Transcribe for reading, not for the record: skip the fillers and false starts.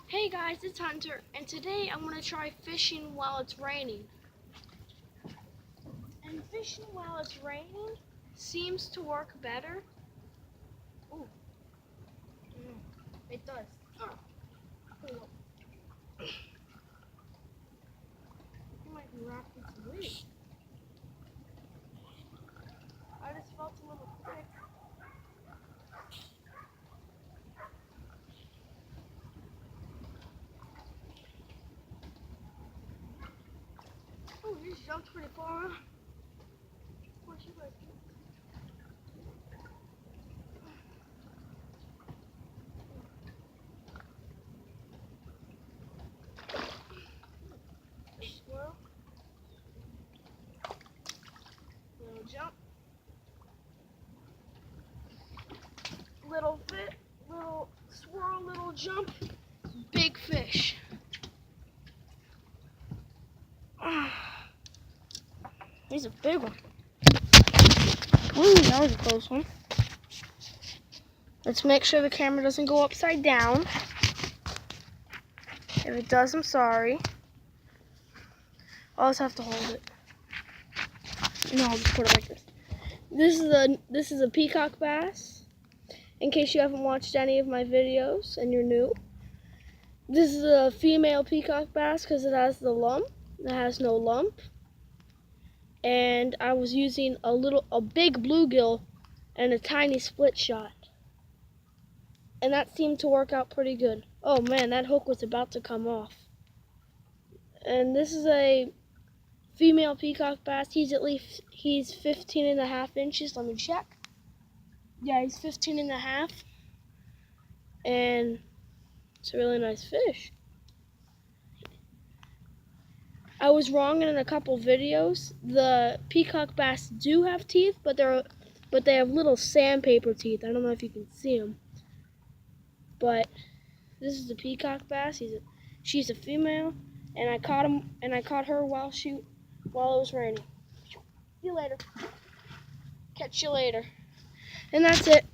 Hey guys, it's Hunter, and today I'm going to try fishing while it's raining. And fishing while it's raining seems to work better. Ooh, it does. You might be wrapped in some weight. I just felt a little thick. Oh, you jumped pretty far. Where'd you guys go? Squirrel. Little jump. Little fit. Little swirl. Little jump. Big fish. He's a big one. Ooh, that was a close one. Let's make sure the camera doesn't go upside down. If it does, I'm sorry. I'll just have to hold it. No, I'll just put it like this. This is a peacock bass. In case you haven't watched any of my videos and you're new. This is a female peacock bass because it has the lump. It has no lump. And I was using a big bluegill and a tiny split shot. And that seemed to work out pretty good. Oh man, that hook was about to come off. And this is a female peacock bass. He's 15.5 inches. Let me check. Yeah, he's 15.5. And it's a really nice fish. I was wrong in a couple videos. The peacock bass do have teeth, but they have little sandpaper teeth. I don't know if you can see them. But this is the peacock bass. She's a female, and I caught her while it was raining. See you later. Catch you later. And that's it.